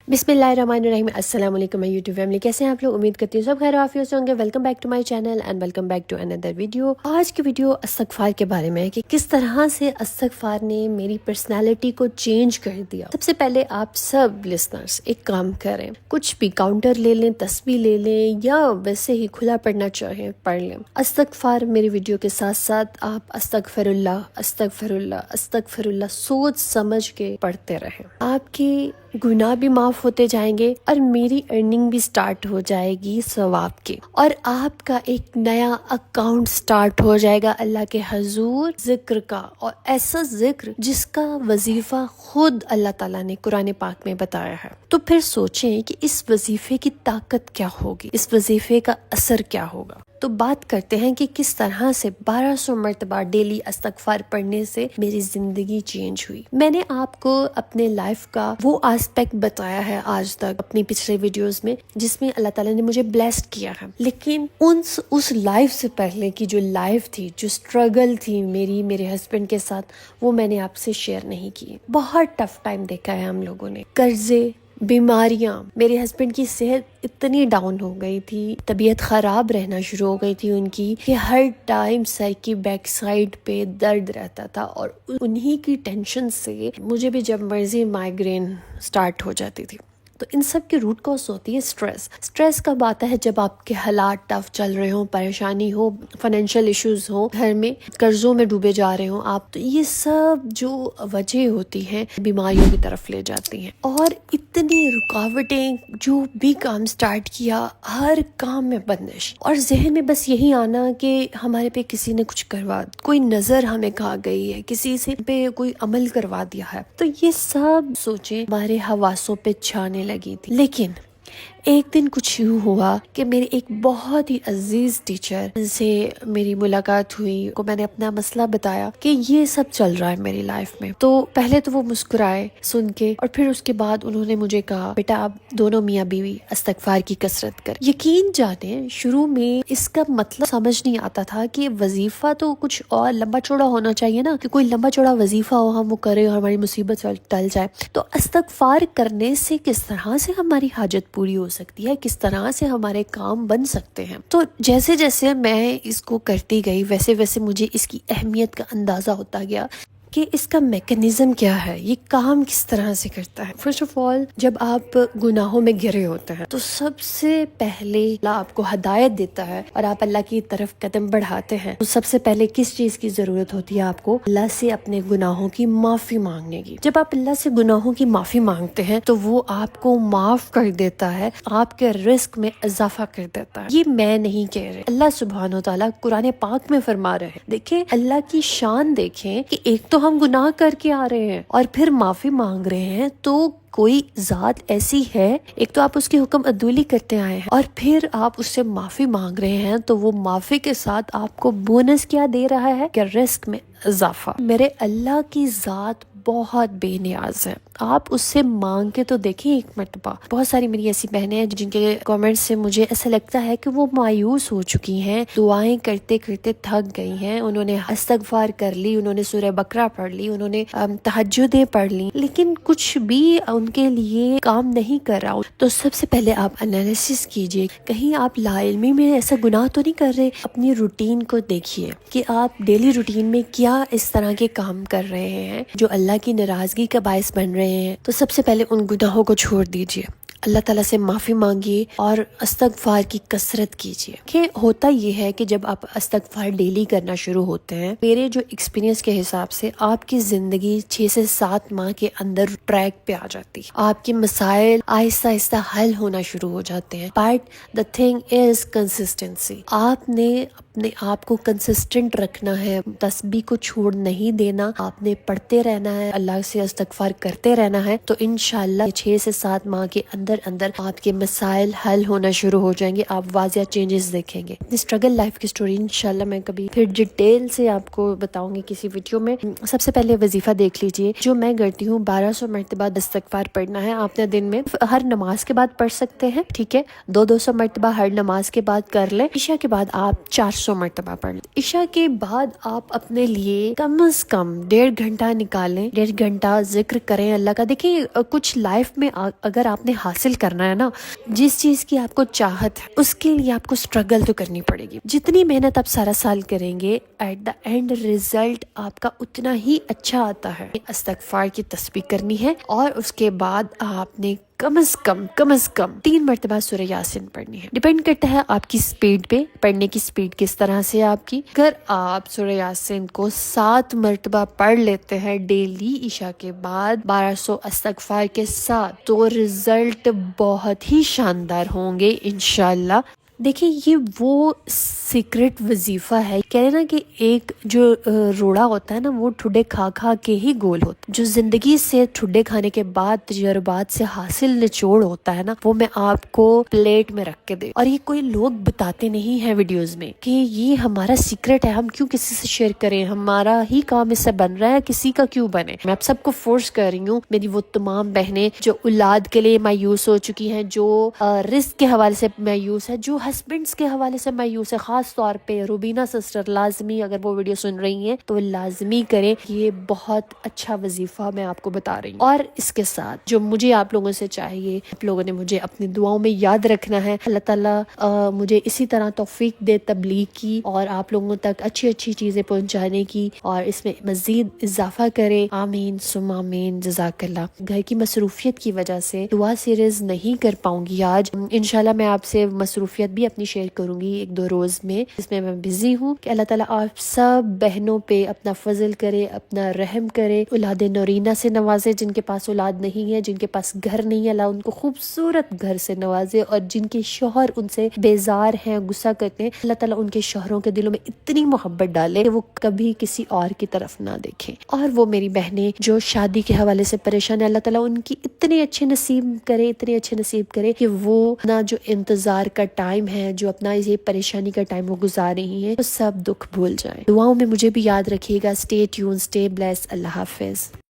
बिस्मिल्लाहिर्रहमानिर्रहीम। अस्सलाम वालेकुम माय यूट्यूब फैमिली, कैसे हैं आप लोग? उम्मीद करती हूँ सब खैर आफियत से होंगे। Welcome back to my channel and welcome back to another video. आज की वीडियो इस्तगफार के बारे में है कि किस तरह से इस्तगफार ने मेरी पर्सनालिटी को चेंज कर दिया। सबसे पहले आप सब लिसनर्स एक काम करें, कुछ भी काउंटर ले लें, तस्बीह ले लें या वैसे ही खुला पढ़ना चाहें पढ़ लें। इस्तगफार मेरी वीडियो के साथ साथ आप अस्तगफिरुल्लाह अस्तगफिरुल्लाह अस्तगफिरुल्लाह सोच समझ के पढ़ते रहें। आपके गुनाह भी माफ होते जाएंगे और मेरी अर्निंग भी स्टार्ट हो जाएगी सवाब की, और आपका एक नया अकाउंट स्टार्ट हो जाएगा अल्लाह के हजूर जिक्र का, और ऐसा जिक्र जिसका वजीफा खुद अल्लाह ताला ने कुरान पाक में बताया है। तो फिर सोचें कि इस वजीफे की ताकत क्या होगी, इस वजीफे का असर क्या होगा। तो बात करते हैं कि किस तरह से 1200 मरतबा डेली इस्तगफार पढ़ने से मेरी जिंदगी चेंज हुई। मैंने आपको अपने लाइफ का वो एस्पेक्ट बताया है आज तक अपनी पिछले वीडियोस में जिसमें अल्लाह ताला ने मुझे ब्लेस्ड किया है, लेकिन उस लाइफ से पहले की जो लाइफ थी, जो स्ट्रगल थी मेरे हस्बैंड के साथ, वो मैंने आपसे शेयर नहीं की। बहुत टफ टाइम देखा है हम लोगों ने, कर्जे, बीमारियां, मेरे हस्बैंड की सेहत इतनी डाउन हो गई थी, तबीयत ख़राब रहना शुरू हो गई थी उनकी कि हर टाइम सर की बैक साइड पे दर्द रहता था, और उन्हीं की टेंशन से मुझे भी जब मर्जी माइग्रेन स्टार्ट हो जाती थी। तो इन सब की रूट कॉज होती है स्ट्रेस कब आता है? जब आपके हालात टफ चल रहे हो, परेशानी हो, फाइनेंशियल इश्यूज हो, घर में कर्जों में डूबे जा रहे हो आप, तो ये सब जो वजह होती हैं बीमारियों की तरफ ले जाती हैं। और इतनी रुकावटें, जो भी काम स्टार्ट किया हर काम में बंदिश, और जहन में बस यही आना कि हमारे पे किसी ने कुछ करवा, कोई नजर हमें खा गई है, किसी से पे कोई अमल करवा दिया है। तो ये सब सोचें हमारे हवासों पे छाने लगी थी। लेकिन एक दिन कुछ यूँ हुआ कि मेरे एक बहुत ही अजीज टीचर से मेरी मुलाकात हुई, को मैंने अपना मसला बताया कि ये सब चल रहा है मेरी लाइफ में। तो पहले तो वो मुस्कुराए सुन के, और फिर उसके बाद उन्होंने मुझे कहा, बेटा आप दोनों मियाँ बीवी इस्तगफार की कसरत कर। यकीन जाने शुरू में इसका मतलब समझ नहीं आता था कि वजीफा तो कुछ और लंबा चौड़ा होना चाहिए ना, कि कोई लंबा चौड़ा वजीफा हो, हम वो करें और हमारी मुसीबत टल जाए। तो इस्तगफार करने से किस तरह से हमारी हाजत पूरी हो सकती है, किस तरह से हमारे काम बन सकते हैं। तो जैसे जैसे मैं इसको करती गई वैसे वैसे मुझे इसकी अहमियत का अंदाजा होता गया कि इसका मैकेनिज्म क्या है, ये काम किस तरह से करता है। फर्स्ट ऑफ ऑल, जब आप गुनाहों में गिरे होते हैं तो सबसे पहले अल्लाह आपको हदायत देता है और आप अल्लाह की तरफ कदम बढ़ाते हैं, तो सबसे पहले किस चीज की जरूरत होती है? आपको अल्लाह से अपने गुनाहों की माफी मांगने की। जब आप अल्लाह से गुनाहों की माफी मांगते हैं तो वो आपको माफ कर देता है, आपके रिस्क में इजाफा कर देता है। ये मैं नहीं कह रही, अल्लाह सुब्हानो तआला कुरान पाक में फरमा रहे हैं। देखें अल्लाह की शान, देखें कि एक तो हम गुनाह करके आ रहे हैं और फिर माफी मांग रहे हैं। तो कोई जात ऐसी है, एक तो आप उसकी हुक्म अदूली करते आए हैं और फिर आप उससे माफी मांग रहे हैं, तो वो माफी के साथ आपको बोनस क्या दे रहा है कि रिस्क में इजाफा। मेरे अल्लाह की जात बहुत बेनियाज है, आप उससे मांग के तो देखिए एक मरतबा। बहुत सारी मेरी ऐसी बहनें हैं जिनके कमेंट्स से मुझे ऐसा लगता है कि वो मायूस हो चुकी हैं, दुआएं करते करते थक गई हैं। उन्होंने इस्तगफार कर ली, उन्होंने सूरह बकरा पढ़ ली, उन्होंने तहज्जुदें पढ़ ली, लेकिन कुछ भी उनके लिए काम नहीं कर रहा। तो सबसे पहले आप एनालिसिस कीजिए, कहीं आप लाइल्मी में ऐसा गुनाह तो नहीं कर रहे। अपनी रूटीन को देखिए कि आप डेली रूटीन में क्या इस तरह के काम कर रहे हैं जो अल्लाह की नाराजगी का बायस बन रहे हैं। तो सबसे पहले उन गुनाहों को छोड़ दीजिए, अल्लाह ताला से माफ़ी मांगिए और इस्तगफार की कसरत कीजिए। कि होता ये है कि जब आप इस्तगफार डेली करना शुरू होते हैं, मेरे जो एक्सपीरियंस के हिसाब से आपकी ज़िंदगी 6 से 7 माह के अंदर ट्रैक पे आ जाती है। आपके मसाइल आहिस्ता आहिस्ता हल होना शुरू हो जाते हैं। But the thing is consistency. आपने अपने आप को कंसिस्टेंट रखना है, तस्बीह को छोड़ नहीं देना, आपने पढ़ते रहना है, अल्लाह से इस्तगफार करते रहना है। तो इंशाल्लाह 6 से 7 माह के अंदर आपके मसाइल हल होना शुरू हो जाएंगे, आप वाजिया चेंजेस देखेंगे। स्ट्रगल लाइफ की स्टोरी इंशाल्लाह मैं कभी फिर डिटेल से आपको बताऊंगी किसी वीडियो में। सबसे पहले वजीफा देख लीजिए जो मैं करती हूँ, 1200 मरतबा इस्तगफार पढ़ना है आपने दिन में। हर नमाज के बाद पढ़ सकते हैं, ठीक है, 200 मरतबा हर नमाज के बाद कर ले। ईशा के बाद आप 400 1200 مرتبہ پڑھ لیں۔ عشاء کے بعد آپ اپنے لیے کم از کم 1.5 گھنٹہ نکالیں، 1.5 گھنٹہ ذکر کریں اللہ کا۔ دیکھیں کچھ لائف میں اگر آپ نے حاصل کرنا ہے نا، جس چیز کی آپ کو چاہت ہے، اس کے لیے آپ کو اسٹرگل تو کرنی پڑے گی۔ جتنی محنت آپ سارا سال کریں گے، ایٹ دا اینڈ ریزلٹ آپ کا اتنا ہی اچھا آتا ہے۔ استغفار کی تسبیح کرنی ہے اور اس کے بعد آپ نے کم از کم 3 مرتبہ سورہ یاسین پڑھنی ہے۔ ڈیپینڈ کرتا ہے آپ کی سپیڈ پہ، پڑھنے کی سپیڈ کس طرح سے آپ کی۔ اگر آپ سورہ یاسین کو 7 مرتبہ پڑھ لیتے ہیں ڈیلی عشاء کے بعد 1200 استغفار کے ساتھ، تو رزلٹ بہت ہی شاندار ہوں گے انشاءاللہ۔ دیکھیں یہ وہ سیکرٹ وظیفہ ہے، کہہ نا کہ ایک جو روڑا ہوتا ہے نا، وہ ٹھڈے کھا کھا کے ہی گول ہوتا، جو زندگی سے ٹھڈے کھانے کے بعد تجربات سے حاصل نچوڑ ہوتا ہے نا، وہ میں آپ کو پلیٹ میں رکھ کے دے۔ اور یہ کوئی لوگ بتاتے نہیں ہیں ویڈیوز میں کہ یہ ہمارا سیکرٹ ہے، ہم کیوں کسی سے شیئر کریں، ہمارا ہی کام اس سے بن رہا ہے، کسی کا کیوں بنے۔ میں آپ سب کو فورس کر رہی ہوں، میری وہ تمام بہنیں جو اولاد کے لیے مایوس ہو چکی ہیں، جو رزق کے حوالے سے مایوس ہے، جو ہسبینڈز کے حوالے سے مایوس ہے، خاص طور پہ روبینہ سسٹر، لازمی اگر وہ ویڈیو سن رہی ہیں تو لازمی کریں۔ یہ بہت اچھا وظیفہ میں آپ کو بتا رہی ہوں۔ اور اس کے ساتھ جو مجھے آپ لوگوں سے چاہیے، آپ لوگوں نے مجھے اپنی دعاؤں میں یاد رکھنا ہے۔ اللہ تعالیٰ مجھے اسی طرح توفیق دے تبلیغ کی اور آپ لوگوں تک اچھی اچھی چیزیں پہنچانے کی، اور اس میں مزید اضافہ کرے۔ آمین ثم آمین، جزاک اللہ۔ گھر کی مصروفیت کی وجہ سے دعا سیریز نہیں کر پاؤں گی آج، انشاءاللہ میں آپ سے مصروفیت بھی اپنی شیئر کروں گی 1-2 روز میں، جس میں میں بزی ہوں۔ کہ اللہ تعالیٰ آپ سب بہنوں پہ اپنا فضل کرے، اپنا رحم کرے، اولاد نورینہ سے نوازے، جن کے پاس اولاد نہیں ہے، جن کے پاس گھر نہیں ہے، اللہ ان کو خوبصورت گھر سے نوازے، اور جن کے شوہر ان سے بیزار ہیں، غصہ کرتے ہیں، اللہ تعالیٰ ان کے شوہروں کے دلوں میں اتنی محبت ڈالے کہ وہ کبھی کسی اور کی طرف نہ دیکھیں۔ اور وہ میری بہنیں جو شادی کے حوالے سے پریشان ہیں، اللہ تعالیٰ ان کی اتنے اچھے نصیب کرے، اتنے اچھے نصیب کرے کہ وہ اپنا جو انتظار کا ٹائم ہے، جو اپنا یہ پریشانی کا ٹائم وہ گزار رہی ہیں، وہ سب دکھ بھول جائیں۔ دعاؤں میں مجھے بھی یاد رکھیے گا۔ اسٹے ٹیون، اسٹے بلیس، اللہ حافظ۔